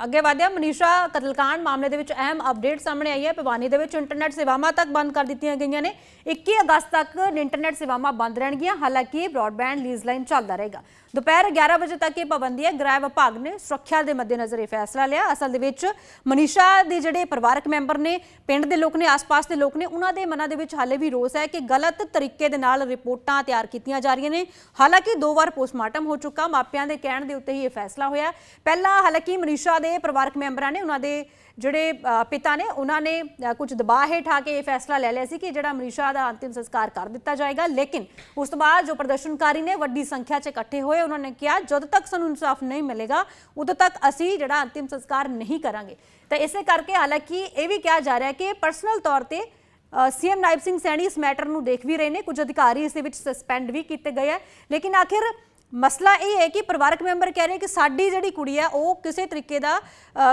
ਅੱਗੇ ਵਧਿਆ ਮਨੀਸ਼ਾ ਕਤਲकांड ਮਾਮਲੇ ਦੇ ਵਿੱਚ ਅਹਿਮ ਅਪਡੇਟ ਸਾਹਮਣੇ ਆਈ ਹੈ। ਭਿਵਾਨੀ ਦੇ ਵਿੱਚ ਇੰਟਰਨੈਟ ਸੇਵਾਵਾਂ ਤੱਕ ਬੰਦ ਕਰ ਦਿੱਤੀਆਂ ਗਈਆਂ ਨੇ। 21 ਅਗਸਤ ਤੱਕ ਇੰਟਰਨੈਟ ਸੇਵਾਵਾਂ ਬੰਦ ਰਹਿਣਗੀਆਂ। ਹਾਲਾਂਕਿ ਬ੍ਰੌਡਬੈਂਡ ਲੀਜ਼ ਲਾइन ਚੱਲਦਾ ਰਹੇਗਾ। दोपहर 11 बजे तक ये पाबंदी है। गृह विभाग ने सुरक्षा के मद्देनज़र यह फैसला लिया। असल दे विच मनीषा के जिहड़े परिवारक मैंबर ने, पिंड के लोग ने, आस पास के लोग ने, उन्होंने मनां दे विच हाले भी रोस है कि गलत तरीके दे नाल रिपोर्टां तैयार कीतियां जा रही ने। हालांकि 2 बार पोस्टमार्टम हो चुका, मापियां दे कहण दे उत्ते ही यह फैसला होया। पहला हालांकि मनीषा के परिवारक मैंबरां ने उन्होंने ਜਿਹੜੇ पिता ने उन्होंने कुछ दबाव हेठ आके यह फैसला ले लिया कि ਜਿਹੜਾ मनीषा का अंतिम संस्कार कर दिता जाएगा। लेकिन उस तो बाद जो प्रदर्शनकारी ने वड्डी संख्या च इकट्ठे होए, उन्होंने कहा जद तक सानू इंसाफ नहीं मिलेगा उदों तक असी ਜਿਹੜਾ अंतिम संस्कार नहीं करांगे। तो इसे करके हालांकि ये भी कहा जा रहा है कि पर्सनल तौर पर सीएम नायब सिंह सैनी इस मैटर को देख भी रहे हैं। कुछ अधिकारी इस सस्पेंड भी किए गए हैं। लेकिन आखिर मसला यह है कि परिवारक मैंबर कह रहे हैं कि साडी जिहड़ी कुड़ी है वो किसी तरीके का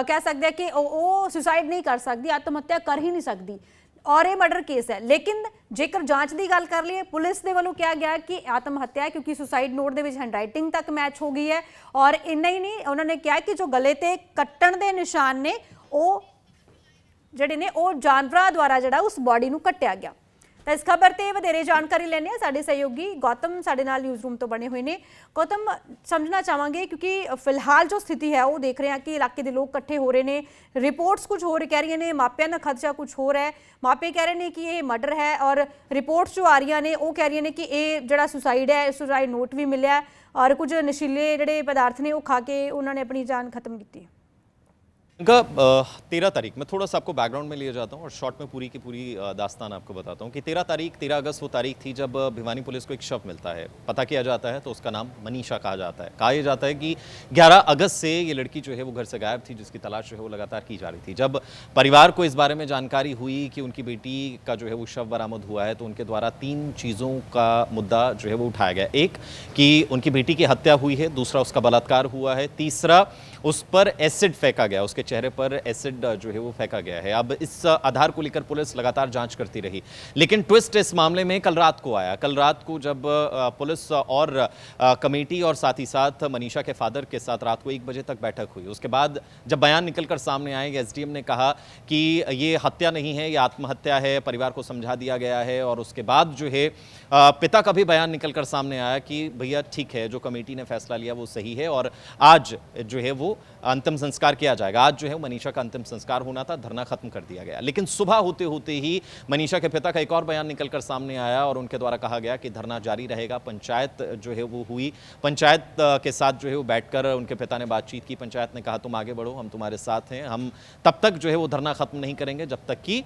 कह सकते हैं कि वो सुसाइड नहीं कर सकती, आत्म हत्या कर ही नहीं सकती और ये मर्डर केस है। लेकिन जेकर जांच की गल कर लीए, पुलिस के वालों कहा गया कि आत्म हत्या है क्योंकि सुसाइड नोट के हैंडराइटिंग तक मैच हो गई है। और इन्ना ही नहीं, उन्होंने कहा कि जो गले ते कट्टण के निशान ने वो जिहड़े ने वो जानवरां द्वारा जिहड़ा उस बॉडी नूं कट्टिया गया। तो इस खबर से वधेरे जानकारी लेने साडे सहयोगी गौतम साडे नाल न्यूज़ रूम तो बने हुए हैं। गौतम, समझना चाहांगे क्योंकि फिलहाल जो स्थिति है वो देख रहे हैं कि इलाके के लोग इकट्ठे हो रहे हैं, रिपोर्ट्स कुछ हो रही कह रही ने, मापियां का खदशा कुछ हो रहा है। मापे कह रहे हैं कि ये मर्डर है और रिपोर्ट्स जो आ रही ने वो कह रही ने कि ये जिहड़ा सुसाइड है, सुसाइड नोट भी मिले और कुछ नशीले जिहड़े पदार्थ ने वो खा के उन्होंने अपनी जान खत्म की। 13 तारीख में थोड़ा सा आपको बैकग्राउंड में लिए जाता हूँ और शॉर्ट में पूरी की पूरी दास्तान आपको बताता हूँ कि 13 अगस्त वो तारीख थी जब भिवानी पुलिस को एक शव मिलता है। पता किया जाता है तो उसका नाम मनीषा कहा जाता है। कहा जाता है कि 11 अगस्त से ये लड़की जो है वो घर से गायब थी, जिसकी तलाश जो है वो लगातार की जा रही थी। जब परिवार को इस बारे में जानकारी हुई कि उनकी बेटी का जो है वो शव बरामद हुआ है तो उनके द्वारा 3 चीज़ों का मुद्दा जो है वो उठाया गया। एक कि उनकी बेटी की हत्या हुई है, दूसरा उसका बलात्कार हुआ है, तीसरा उस पर एसिड फेंका गया, उसके चेहरे पर एसिड जो है वो फेंका गया है। अब इस आधार को लेकर पुलिस लगातार जांच करती रही, लेकिन ट्विस्ट इस मामले में कल रात को आया। कल रात को जब पुलिस और कमेटी और साथ ही साथ मनीषा के फादर के साथ रात को 1 बजे तक बैठक हुई, उसके बाद जब बयान निकलकर सामने आए, एसडीएम ने कहा कि ये हत्या नहीं है, ये आत्महत्या है, परिवार को समझा दिया गया है। और उसके बाद जो है पिता का भी बयान निकलकर सामने आया कि भैया ठीक है, जो कमेटी ने फैसला लिया वो सही है और आज जो है वो अंतिम संस्कार किया जाएगा। आज जो है मनीषा का अंतिम संस्कार होना था, धरना खत्म कर दिया गया। लेकिन सुबह होते होते ही मनीषा के पिता का एक और बयान निकलकर सामने आया और उनके द्वारा कहा गया कि धरना जारी रहेगा। पंचायत जो है वो हुई, पंचायत के साथ जो है वो बैठकर उनके पिता ने बातचीत की। पंचायत ने कहा तुम आगे बढ़ो, हम तुम्हारे साथ हैं, हम तब तक जो है वो धरना खत्म नहीं करेंगे जब तक कि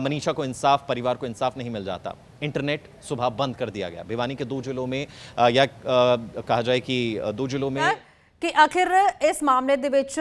मनीषा को इंसाफ, परिवार को इंसाफ नहीं मिल जाता। इंटरनेट सुबह बंद कर दिया गया। भिवानी के 2 जिलों में या कहा जाए कि 2 जिलों में कि आखिर इस मामले दे विच